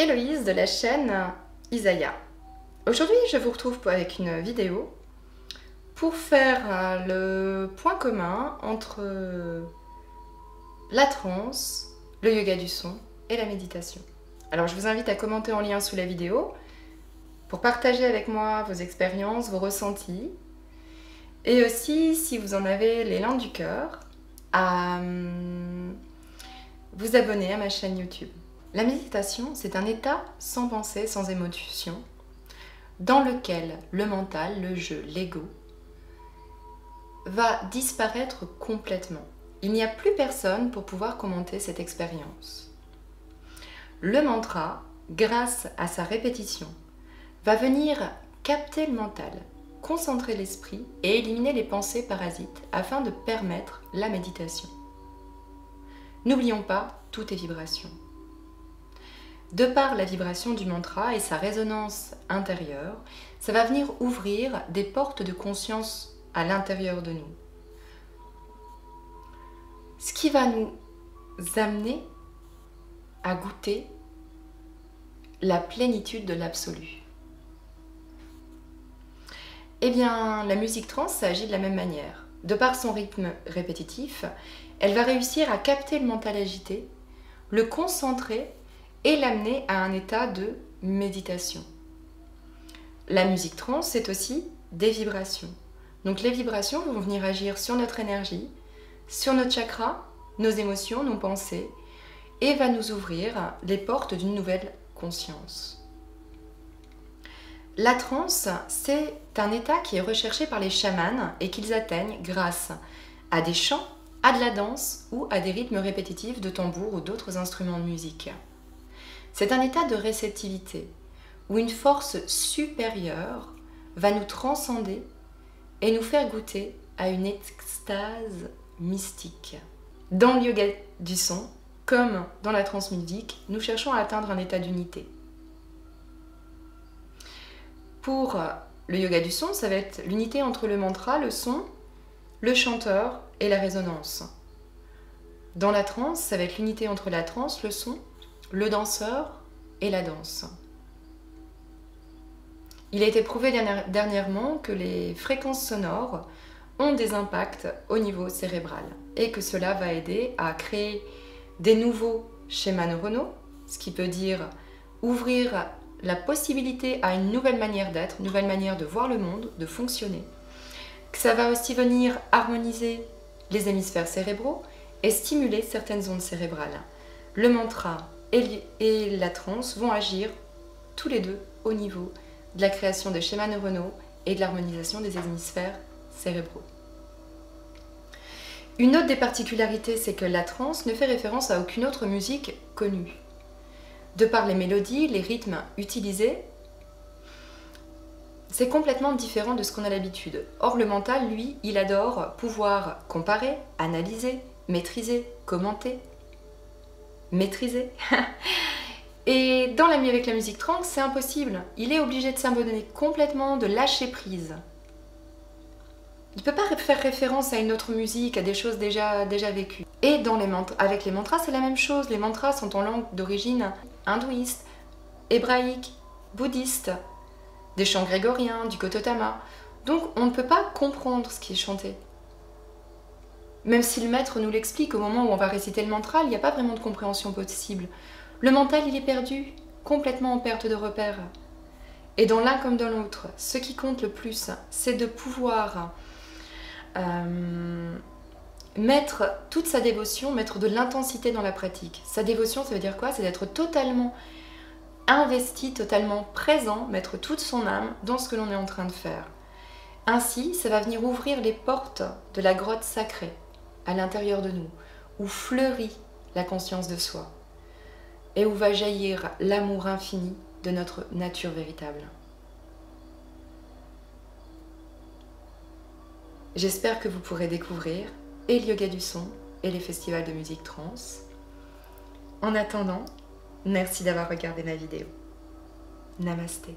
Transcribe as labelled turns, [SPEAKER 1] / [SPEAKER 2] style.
[SPEAKER 1] Héloïse de la chaîne Isaya. Aujourd'hui, je vous retrouve avec une vidéo pour faire le point commun entre la transe, le yoga du son et la méditation. Alors, je vous invite à commenter en lien sous la vidéo pour partager avec moi vos expériences, vos ressentis, et aussi, si vous en avez l'élan du cœur, à vous abonner à ma chaîne YouTube. La méditation, c'est un état sans pensée, sans émotion, dans lequel le mental, le jeu, l'ego, va disparaître complètement. Il n'y a plus personne pour pouvoir commenter cette expérience. Le mantra, grâce à sa répétition, va venir capter le mental, concentrer l'esprit et éliminer les pensées parasites afin de permettre la méditation. N'oublions pas, tout est vibration. De par la vibration du mantra et sa résonance intérieure, ça va venir ouvrir des portes de conscience à l'intérieur de nous. Ce qui va nous amener à goûter la plénitude de l'absolu. Eh bien, la musique trance, ça agit de la même manière. De par son rythme répétitif, elle va réussir à capter le mental agité, le concentrer et l'amener à un état de méditation. La musique trance, c'est aussi des vibrations. Donc les vibrations vont venir agir sur notre énergie, sur notre chakra, nos émotions, nos pensées, et va nous ouvrir les portes d'une nouvelle conscience. La transe, c'est un état qui est recherché par les chamans et qu'ils atteignent grâce à des chants, à de la danse ou à des rythmes répétitifs de tambour ou d'autres instruments de musique. C'est un état de réceptivité où une force supérieure va nous transcender et nous faire goûter à une extase mystique. Dans le yoga du son, comme dans la trance musique, nous cherchons à atteindre un état d'unité. Pour le yoga du son, ça va être l'unité entre le mantra, le son, le chanteur et la résonance. Dans la transe, ça va être l'unité entre la transe, le son, le danseur et la danse. Il a été prouvé dernièrement que les fréquences sonores ont des impacts au niveau cérébral et que cela va aider à créer des nouveaux schémas neuronaux, ce qui peut dire ouvrir la possibilité à une nouvelle manière d'être, une nouvelle manière de voir le monde, de fonctionner. Que ça va aussi venir harmoniser les hémisphères cérébraux et stimuler certaines ondes cérébrales. Le mantra et la transe vont agir tous les deux au niveau de la création de schémas neuronaux et de l'harmonisation des hémisphères cérébraux. Une autre des particularités, c'est que la transe ne fait référence à aucune autre musique connue. De par les mélodies, les rythmes utilisés, c'est complètement différent de ce qu'on a l'habitude. Or, le mental, lui, il adore pouvoir comparer, analyser, maîtriser, commenter, maîtriser. Et avec la musique trance, c'est impossible. Il est obligé de s'abandonner complètement, de lâcher prise. Il ne peut pas faire référence à une autre musique, à des choses déjà vécues. Et avec les mantras, c'est la même chose. Les mantras sont en langue d'origine hindouiste, hébraïque, bouddhiste, des chants grégoriens, du Kototama. Donc on ne peut pas comprendre ce qui est chanté. Même si le maître nous l'explique au moment où on va réciter le mantra, il n'y a pas vraiment de compréhension possible. Le mental, il est perdu, complètement en perte de repère. Et dans l'un comme dans l'autre, ce qui compte le plus, c'est de pouvoir mettre toute sa dévotion, mettre de l'intensité dans la pratique. Sa dévotion, ça veut dire quoi? C'est d'être totalement investi, totalement présent, mettre toute son âme dans ce que l'on est en train de faire. Ainsi, ça va venir ouvrir les portes de la grotte sacrée à l'intérieur de nous, où fleurit la conscience de soi et où va jaillir l'amour infini de notre nature véritable. J'espère que vous pourrez découvrir et le yoga du son et les festivals de musique trance. En attendant, merci d'avoir regardé ma vidéo. Namasté.